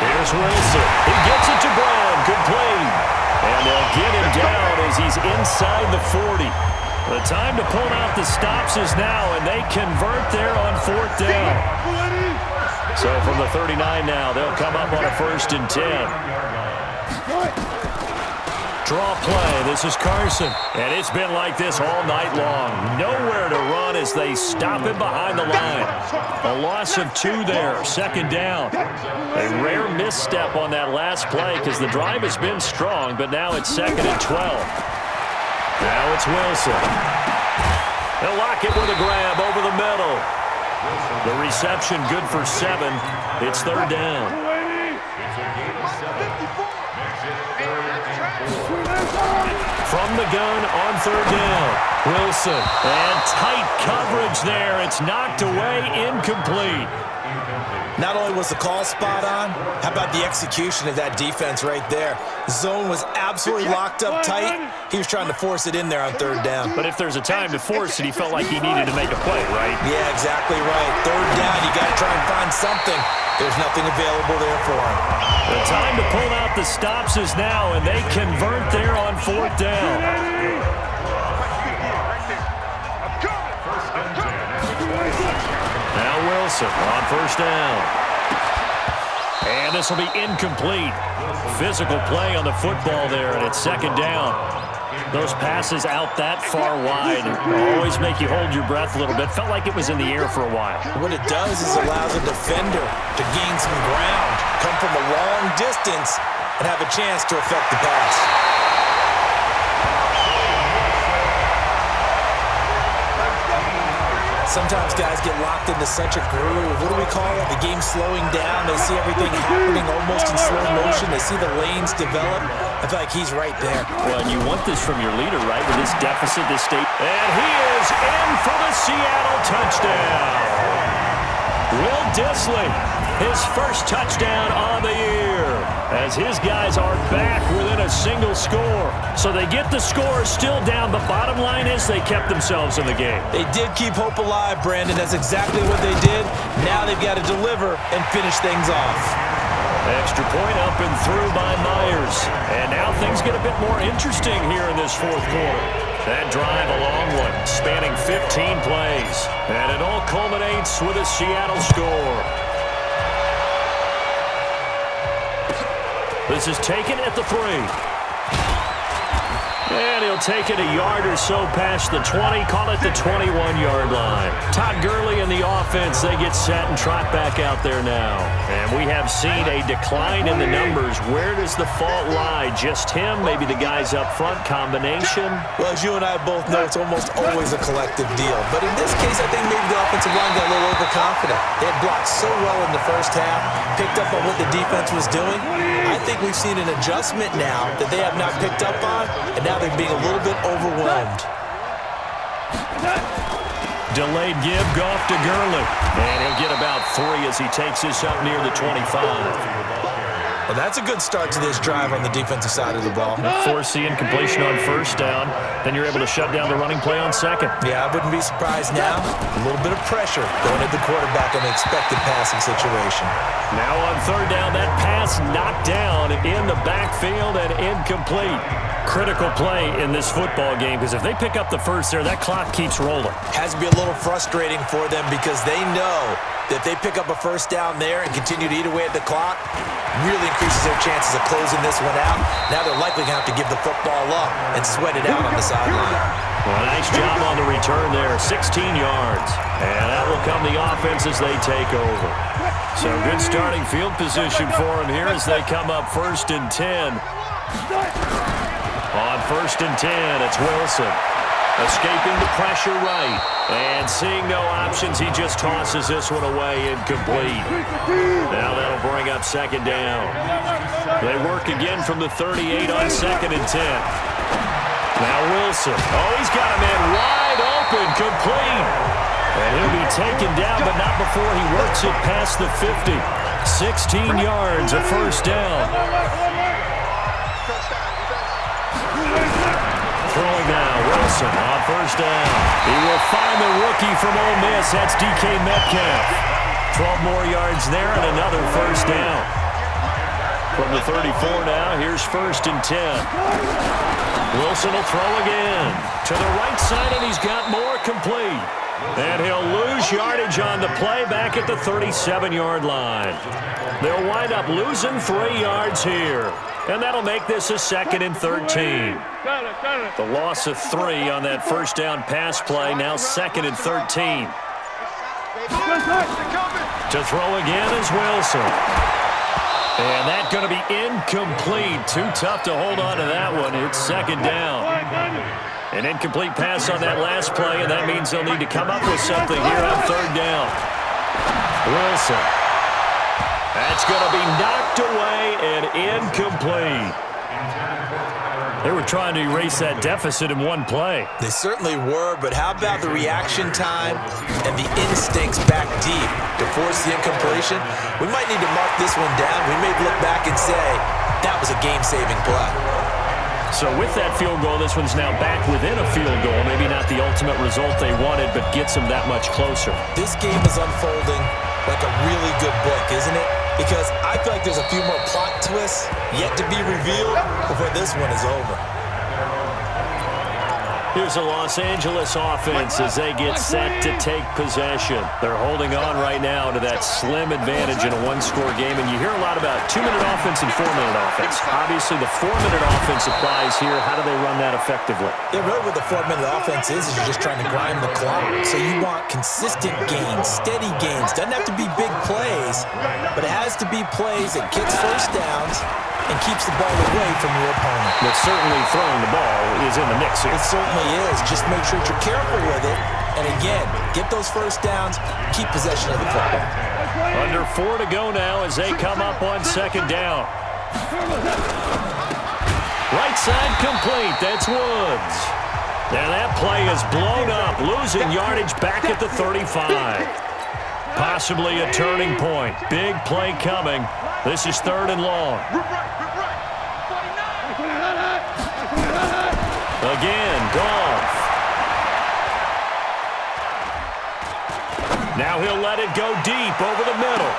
Speaker 2: Here's Wilson. He gets it to Brown. Complete. And they'll get him down as he's inside the 40. The time to pull out the stops is now, and they convert there on fourth down. So from the 39 now, they'll come up on a first and 10. Draw play. This is Carson. And it's been like this all night long. Nowhere to run as they stop him behind the line. A loss of 2 there. Second down. A rare misstep on that last play because the drive has been strong, but now it's second and 12. Now it's Wilson. They'll lock it with a grab over the middle. The reception good for 7. It's third down. From the gun on third down. Wilson. And tight coverage there. It's knocked away, incomplete.
Speaker 3: Not only was the call spot on, how about the execution of that defense right there? Zone was absolutely locked up tight. He was trying to force it in there on third down.
Speaker 2: But if there's a time to force it, he felt like he needed to make a play, right?
Speaker 3: Yeah, exactly right. Third down, you got to try and find something. There's nothing available there for him.
Speaker 2: The time to pull out the stops is now, and they convert there on fourth down. Now Wilson on first down. And this will be incomplete. Physical play on the football there, and it's second down. Those passes out that far wide always make you hold your breath a little bit. Felt like it was in the air for a while.
Speaker 3: What it does is allows a defender to gain some ground, come from a long distance, and have a chance to affect the pass. Sometimes guys get locked into such a groove. What do we call it? The game slowing down. They see everything happening almost in slow motion. They see the lanes develop. I feel like he's right there.
Speaker 2: Well, and you want this from your leader, right? With this deficit, this state. And he is in for the Seattle touchdown. Will Dissly, his first touchdown on the year, as his guys are back within a single score. So they get the score still down, but bottom line is they kept themselves in the game.
Speaker 3: They did keep hope alive, Brandon. That's exactly what they did. Now they've got to deliver and finish things off.
Speaker 2: Extra point up and through by Myers. And now things get a bit more interesting here in this fourth quarter. That drive, a long one, spanning 15 plays. And it all culminates with a Seattle score. This is taken at the 3. And he'll take it a yard or so past the 20, call it the 21-yard line. Todd Gurley and the offense, they get set and trot back out there now. And we have seen a decline in the numbers. Where does the fault lie? Just him? Maybe the guys up front? Combination?
Speaker 3: Well, as you and I both know, it's almost always a collective deal. But in this case, I think maybe the offensive line got a little overconfident. They had blocked so well in the first half, picked up on what the defense was doing. I think we've seen an adjustment now that they have not picked up on, and now they're being a little bit overwhelmed.
Speaker 2: Delayed give, Goff to Gurley. And he'll get about 3 as he takes this up near the 25.
Speaker 3: Well, that's a good start to this drive on the defensive side of the ball.
Speaker 2: Force the incompletion on first down. Then you're able to shut down the running play on second.
Speaker 3: Yeah, I wouldn't be surprised now. A little bit of pressure going at the quarterback in the expected passing situation.
Speaker 2: Now on third down, that pass knocked down in the backfield and incomplete. Critical play in this football game, because if they pick up the first there, that clock keeps rolling.
Speaker 3: Has to be a little frustrating for them because they know that if they pick up a first down there and continue to eat away at the clock, really increases their chances of closing this one out. Now they're likely going to have to give the football up and sweat it out on the sideline.
Speaker 2: Well, nice job on the return there, 16 yards. And that will come the offense as they take over. So good starting field position for them here as they come up 1st and 10. On 1st and 10, it's Wilson. Escaping the pressure right. And seeing no options, he just tosses this one away, incomplete. Now that'll bring up 2nd down. They work again from the 38 on 2nd and 10. Now Wilson. Oh, he's got a man wide open, complete. And he'll be taken down, but not before he works it past the 50. 16 yards, a first down. Throwing now, Wilson on first down. He will find the rookie from Ole Miss. That's DK Metcalf. 12 more yards there and another first down. From the 34 now, here's 1st and 10. Wilson will throw again. To the right side, and he's got more, complete. And he'll lose yardage on the play back at the 37-yard line. They'll wind up losing 3 yards here. And that'll make this a 2nd and 13. The loss of 3 on that first down pass play, now 2nd and 13. To throw again is Wilson. And that's going to be incomplete. Too tough to hold on to that one. It's 2nd down. An incomplete pass on that last play, and that means they'll need to come up with something here on 3rd down. Wilson. That's going to be knocked away and incomplete. They were trying to erase that deficit in one play.
Speaker 3: They certainly were, but how about the reaction time and the instincts back deep to force the incompletion? We might need to mark this one down. We may look back and say, that was a game-saving play.
Speaker 2: So with that field goal, this one's now back within a field goal. Maybe not the ultimate result they wanted, but gets them that much closer.
Speaker 3: This game is unfolding like a really good book, isn't it? Because I feel like there's a few more plot twists yet to be revealed before this one is over.
Speaker 2: Here's the Los Angeles offense as they get set to take possession. They're holding on right now to that slim advantage in a one-score game, and you hear a lot about 2-minute offense and 4-minute offense. Obviously, the 4-minute offense applies here. How do they run that effectively?
Speaker 3: Yeah, really what the 4-minute offense is you're just trying to grind the clock. So you want consistent gains, steady gains. Doesn't have to be big plays, but it has to be plays that gets first downs and keeps the ball away from your opponent.
Speaker 2: But certainly throwing the ball is in the mix here.
Speaker 3: It certainly is. Just make sure that you're careful with it. And again, get those first downs, keep possession of the football.
Speaker 2: Under 4 to go now as they come up on second down. Right side complete. That's Woods. And that play is blown up, losing yardage back at the 35. Possibly a turning point. Big play coming. This is 3rd and long. Again, Goff. Now he'll let it go deep over the middle.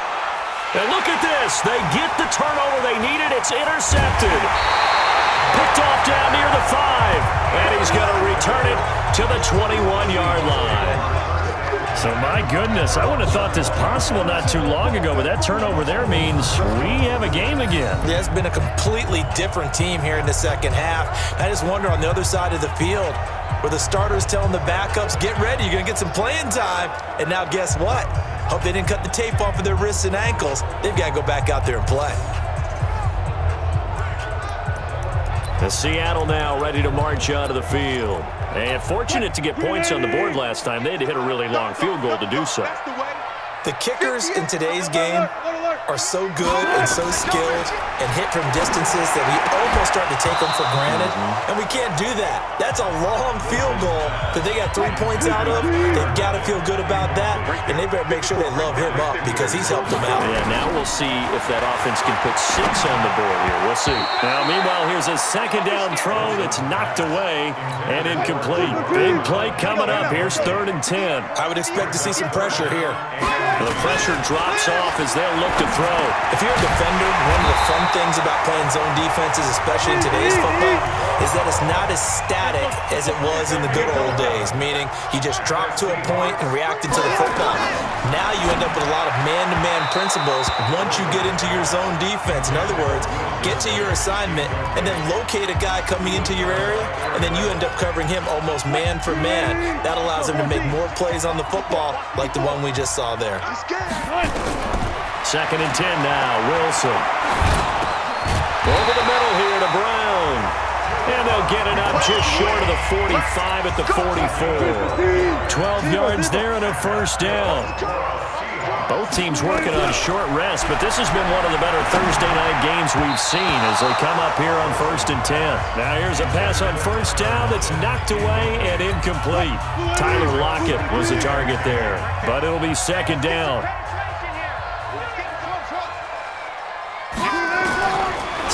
Speaker 2: And look at this. They get the turnover they needed. It's intercepted. Picked off down near the 5. And he's going to return it to the 21-yard line. So, my goodness, I wouldn't have thought this possible not too long ago, but that turnover there means we have a game again.
Speaker 3: Yeah, it's been a completely different team here in the second half. I just wonder on the other side of the field where the starters telling the backups, get ready, you're going to get some playing time. And now guess what? Hope they didn't cut the tape off of their wrists and ankles. They've got to go back out there and play.
Speaker 2: The Seattle now ready to march onto the field. And fortunate to get points on the board last time. They had to hit a really long field goal to do so.
Speaker 3: The kickers in today's game are so good and so skilled and hit from distances that we almost start to take them for granted. And we can't do that. That's a long field goal that they got 3 points out of. They've got to feel good about that, and they better make sure they love him up because he's helped them out.
Speaker 2: Yeah, now we'll see if that offense can put 6 on the board here. We'll see. Now, meanwhile, here's a second down throw that's knocked away and incomplete. Big play coming up. Here's 3rd and 10.
Speaker 3: I would expect to see some pressure here.
Speaker 2: The pressure drops off as they'll look to throw.
Speaker 3: If you're a defender, one of the fun things about playing zone defenses, especially in today's football, is that it's not as static as it was in the good old days, meaning you just drop to a point and reacted to the football. Now you end up with a lot of man-to-man principles once you get into your zone defense. In other words, get to your assignment and then locate a guy coming into your area, and then you end up covering him almost man for man. That allows him to make more plays on the football like the one we just saw there.
Speaker 2: 2nd and 10 now, Wilson. Over the middle here to Brown. And they'll get it up just short of the 45 at the 44. 12 yards there and a first down. Both teams working on short rest, but this has been one of the better Thursday night games we've seen as they come up here on 1st and 10. Now here's a pass on first down that's knocked away and incomplete. Tyler Lockett was the target there, but it'll be 2nd down.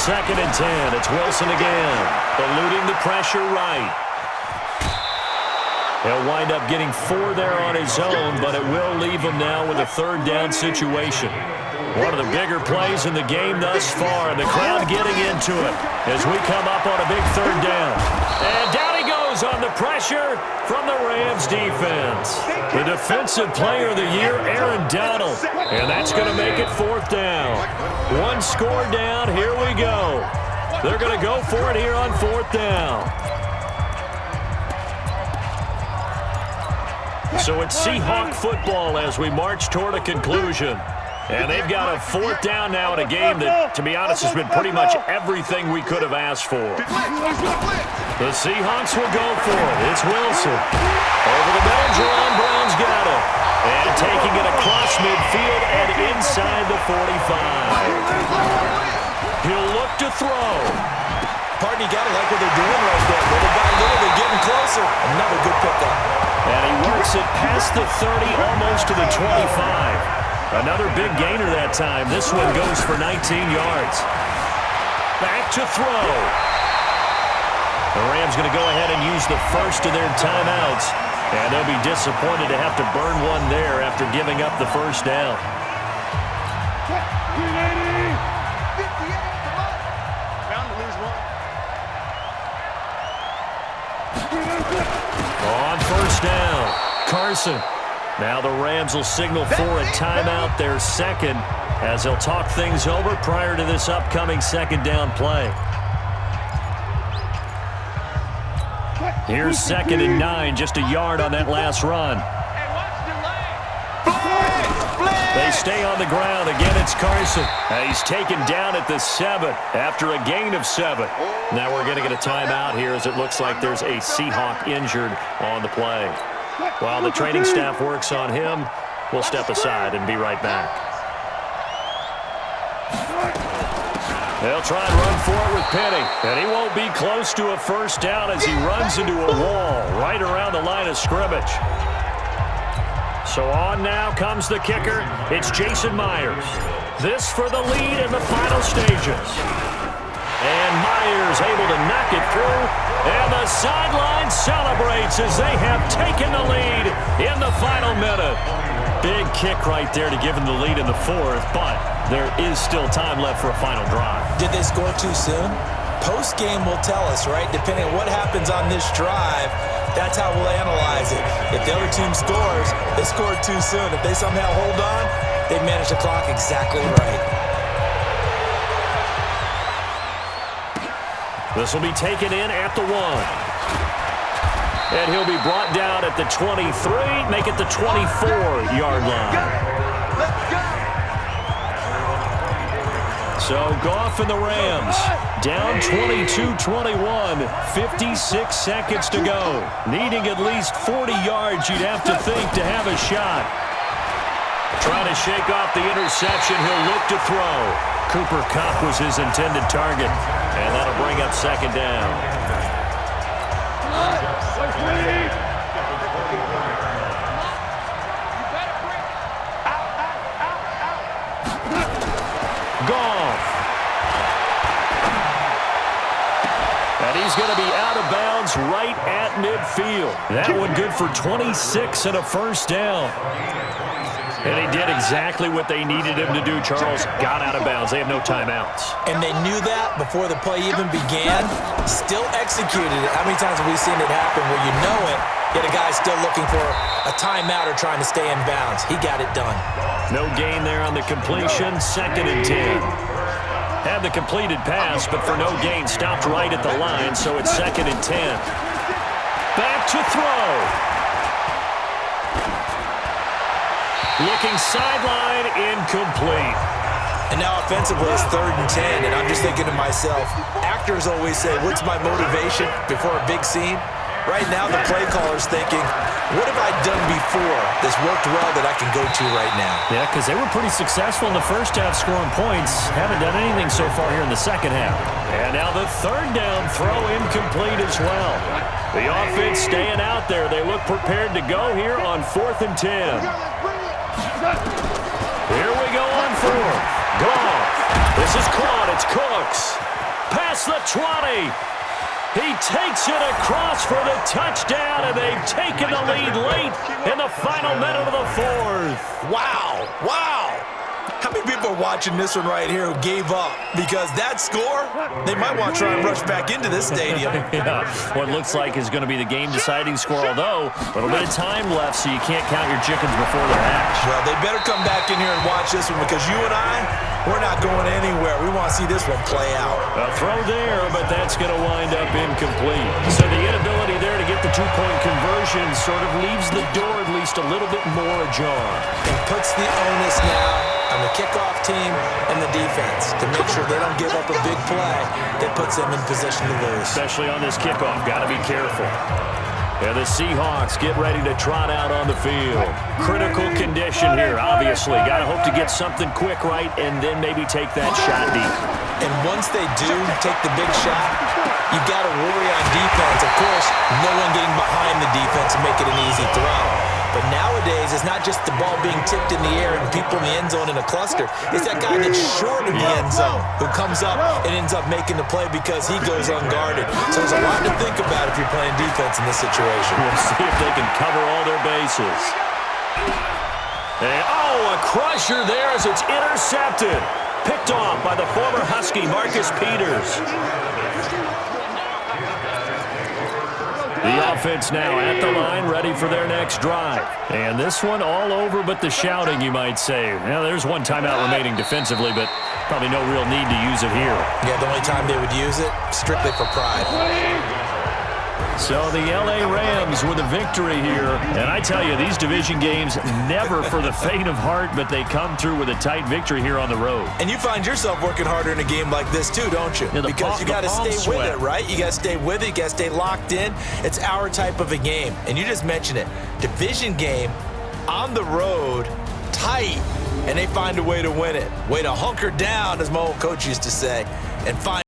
Speaker 2: 2nd and 10. It's Wilson again, eluding the pressure right. He'll wind up getting 4 there on his own, but it will leave him now with a 3rd down situation. One of the bigger plays in the game thus far, and the crowd getting into it as we come up on a big 3rd down. And down he goes on the pressure from the Rams defense. The defensive player of the year, Aaron Donald. And that's going to make it 4th down. 1 score down, here we go. They're going to go for it here on 4th down. So it's Seahawk football as we march toward a conclusion. And they've got a 4th down now in a game that, to be honest, has been pretty much everything we could have asked for. The Seahawks will go for it. It's Wilson. Over the middle, Jerome Brown's got it. And taking it across midfield and inside the 45. He'll look to throw.
Speaker 3: Pardon, you got to like what they're doing right there. Little by little, they're getting closer. Another good pickup.
Speaker 2: And he works it past the 30, almost to the 25. Another big gainer that time. This one goes for 19 yards. Back to throw. The Rams going to go ahead and use the first of their timeouts. And they'll be disappointed to have to burn one there after giving up the first down. On first down, Carson. Now the Rams will signal for a timeout, their second, as they'll talk things over prior to this upcoming second down play. Here's 2nd and 9, just a yard on that last run. They stay on the ground. Again, it's Carson. He's taken down at the 7 after a gain of 7. Now we're going to get a timeout here as it looks like there's a Seahawk injured on the play. While the training staff works on him, we'll step aside and be right back. They'll try and run for it with Penny, and he won't be close to a first down as he runs into a wall right around the line of scrimmage. So on now comes the kicker. It's Jason Myers. This for the lead in the final stages. And Myers able to knock it through, and the sideline celebrates as they have taken the lead in the final minute. Big kick right there to give them the lead in the 4th, but there is still time left for a final drive.
Speaker 3: Did they score too soon? Post-game will tell us, right? Depending on what happens on this drive, that's how we'll analyze it. If the other team scores, they scored too soon. If they somehow hold on, they manage the clock exactly right.
Speaker 2: This will be taken in at the 1. And he'll be brought down at the 23, make it the 24-yard line. So Goff and the Rams down 22-21, 56 seconds to go. Needing at least 40 yards, you'd have to think, to have a shot. Trying to shake off the interception, he'll look to throw. Cooper Kupp was his intended target, and that'll bring up 2nd down. Goff. And he's going to be out of bounds right at midfield. That one good for 26 and a first down. And he did exactly what they needed him to do, Charles. Got out of bounds. They have no timeouts.
Speaker 3: And they knew that before the play even began. Still executed it. How many times have we seen it happen where you know it, yet a guy's still looking for a timeout or trying to stay in bounds? He got it done.
Speaker 2: No gain there on the completion. 2nd and 10. Had the completed pass, but for no gain. Stopped right at the line, so it's 2nd and 10. Back to throw. Looking sideline, incomplete.
Speaker 3: And now offensively, it's 3rd and 10, and I'm just thinking to myself, actors always say, what's my motivation before a big scene? Right now, the play caller's thinking, what have I done before that's worked well that I can go to right now?
Speaker 2: Yeah, because they were pretty successful in the first half scoring points. Haven't done anything so far here in the second half. And now the 3rd down throw incomplete as well. The offense staying out there. They look prepared to go here on 4th and 10. Here we go on 4th. Goff. This is caught. It's Cooks. Past the 20. He takes it across for the touchdown, and they've taken the lead late in the final minute of the 4th.
Speaker 3: Wow. Wow. How many people are watching this one right here who gave up? Because that score, they might want to try and rush back into this stadium.
Speaker 2: Yeah, what looks like is going to be the game-deciding score, although a little bit of time left, so you can't count your chickens before they're hatched.
Speaker 3: Well, they better come back in here and watch this one, because you and I, we're not going anywhere. We want to see this one play out.
Speaker 2: A throw there, but that's going to wind up incomplete. So the inability there to get the two-point conversion sort of leaves the door at least a little bit more ajar.
Speaker 3: And puts the onus now on the kickoff team and the defense to make sure they don't give up a big play that puts them in position to lose.
Speaker 2: Especially on this kickoff. Got to be careful. And the Seahawks get ready to trot out on the field. Critical condition here, obviously. Got to hope to get something quick right and then maybe take that shot deep.
Speaker 3: And once they do take the big shot, you got to worry on defense. Of course, no one getting behind the defense and make it an easy throw. But nowadays, it's not just the ball being tipped in the air and people in the end zone in a cluster. It's that guy that's short of the end zone who comes up and ends up making the play because he goes unguarded. So there's a lot to think about if you're playing defense in this situation.
Speaker 2: We'll see if they can cover all their bases. And, a crusher there as it's intercepted. Picked off by the former Husky, Marcus Peters. The offense now at the line, ready for their next drive. And this one all over but the shouting, you might say. Now, there's one timeout remaining defensively, but probably no real need to use it here.
Speaker 3: Yeah, the only time they would use it, strictly for pride.
Speaker 2: So the L.A. Rams with a victory here. And I tell you, these division games, never for the faint of heart, but they come through with a tight victory here on the road.
Speaker 3: And you find yourself working harder in a game like this too, don't you?
Speaker 2: Yeah,
Speaker 3: because you got to stay with it, right? You got to stay with it. You got to stay locked in. It's our type of a game. And you just mentioned it. Division game on the road, tight, and they find a way to win it. Way to hunker down, as my old coach used to say, and find